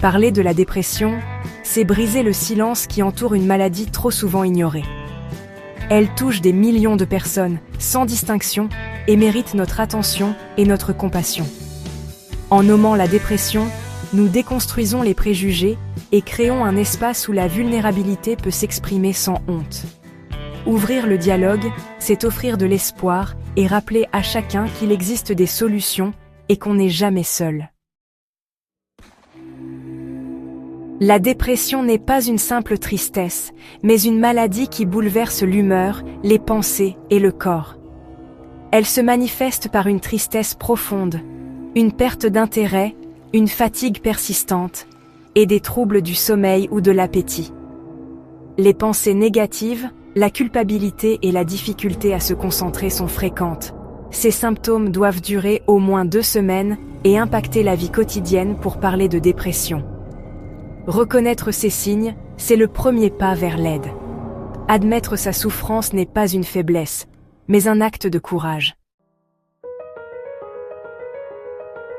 Parler de la dépression, c'est briser le silence qui entoure une maladie trop souvent ignorée. Elle touche des millions de personnes, sans distinction, et mérite notre attention et notre compassion. En nommant la dépression, nous déconstruisons les préjugés et créons un espace où la vulnérabilité peut s'exprimer sans honte. Ouvrir le dialogue, c'est offrir de l'espoir et rappeler à chacun qu'il existe des solutions et qu'on n'est jamais seul. La dépression n'est pas une simple tristesse, mais une maladie qui bouleverse l'humeur, les pensées et le corps. Elle se manifeste par une tristesse profonde, une perte d'intérêt, une fatigue persistante et des troubles du sommeil ou de l'appétit. Les pensées négatives, la culpabilité et la difficulté à se concentrer sont fréquentes. Ces symptômes doivent durer au moins 2 semaines et impacter la vie quotidienne pour parler de dépression. Reconnaître ces signes, c'est le premier pas vers l'aide. Admettre sa souffrance n'est pas une faiblesse, mais un acte de courage.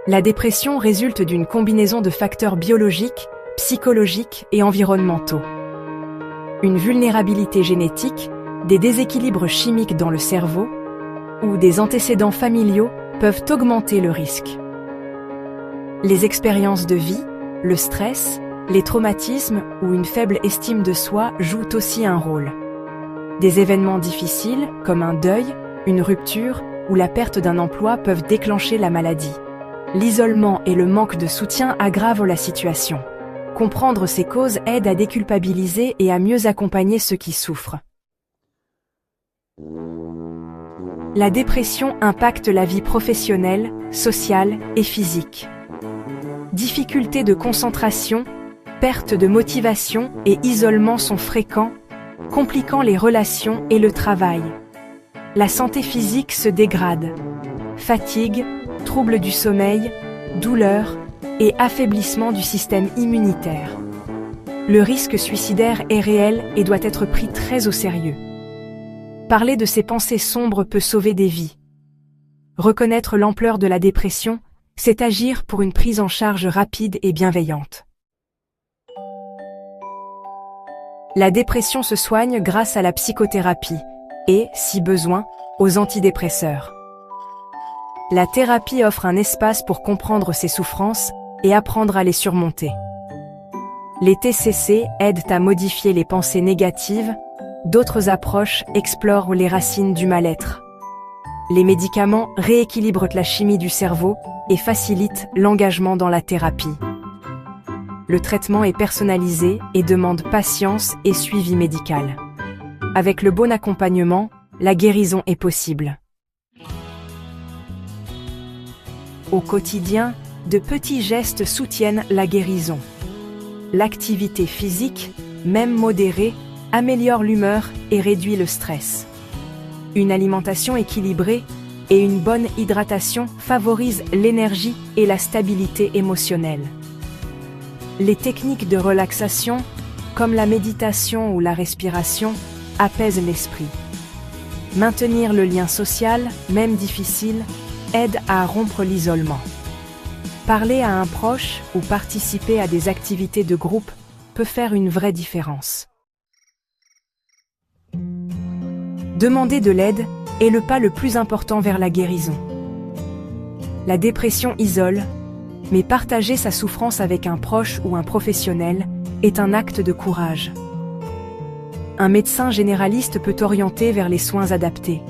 La dépression résulte d'une combinaison de facteurs biologiques, psychologiques et environnementaux. Une vulnérabilité génétique, des déséquilibres chimiques dans le cerveau ou des antécédents familiaux peuvent augmenter le risque. Les expériences de vie, le stress, les traumatismes ou une faible estime de soi jouent aussi un rôle. Des événements difficiles, comme un deuil, une rupture ou la perte d'un emploi peuvent déclencher la maladie. L'isolement et le manque de soutien aggravent la situation. Comprendre ces causes aide à déculpabiliser et à mieux accompagner ceux qui souffrent. La dépression impacte la vie professionnelle, sociale et physique. Difficultés de concentration, perte de motivation et isolement sont fréquents, compliquant les relations et le travail. La santé physique se dégrade. Fatigue, troubles du sommeil, douleurs et affaiblissement du système immunitaire. Le risque suicidaire est réel et doit être pris très au sérieux. Parler de ces pensées sombres peut sauver des vies. Reconnaître l'ampleur de la dépression, c'est agir pour une prise en charge rapide et bienveillante. La dépression se soigne grâce à la psychothérapie et, si besoin, aux antidépresseurs. La thérapie offre un espace pour comprendre ses souffrances et apprendre à les surmonter. Les TCC aident à modifier les pensées négatives, d'autres approches explorent les racines du mal-être. Les médicaments rééquilibrent la chimie du cerveau et facilitent l'engagement dans la thérapie. Le traitement est personnalisé et demande patience et suivi médical. Avec le bon accompagnement, la guérison est possible. Au quotidien, de petits gestes soutiennent la guérison. L'activité physique, même modérée, améliore l'humeur et réduit le stress. Une alimentation équilibrée et une bonne hydratation favorisent l'énergie et la stabilité émotionnelle. Les techniques de relaxation, comme la méditation ou la respiration, apaisent l'esprit. Maintenir le lien social, même difficile, aide à rompre l'isolement. Parler à un proche ou participer à des activités de groupe peut faire une vraie différence. Demander de l'aide est le pas le plus important vers la guérison. La dépression isole, mais partager sa souffrance avec un proche ou un professionnel est un acte de courage. Un médecin généraliste peut orienter vers les soins adaptés.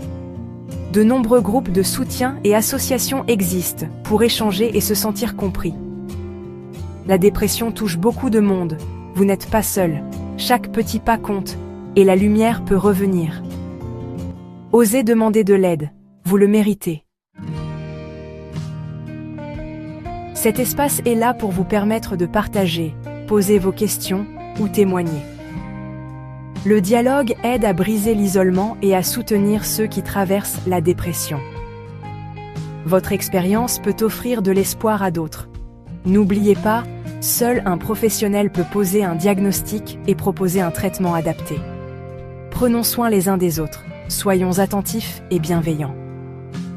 De nombreux groupes de soutien et associations existent pour échanger et se sentir compris. La dépression touche beaucoup de monde, vous n'êtes pas seul, chaque petit pas compte, et la lumière peut revenir. Osez demander de l'aide, vous le méritez. Cet espace est là pour vous permettre de partager, poser vos questions ou témoigner. Le dialogue aide à briser l'isolement et à soutenir ceux qui traversent la dépression. Votre expérience peut offrir de l'espoir à d'autres. N'oubliez pas, seul un professionnel peut poser un diagnostic et proposer un traitement adapté. Prenons soin les uns des autres, soyons attentifs et bienveillants.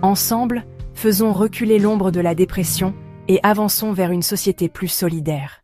Ensemble, faisons reculer l'ombre de la dépression et avançons vers une société plus solidaire.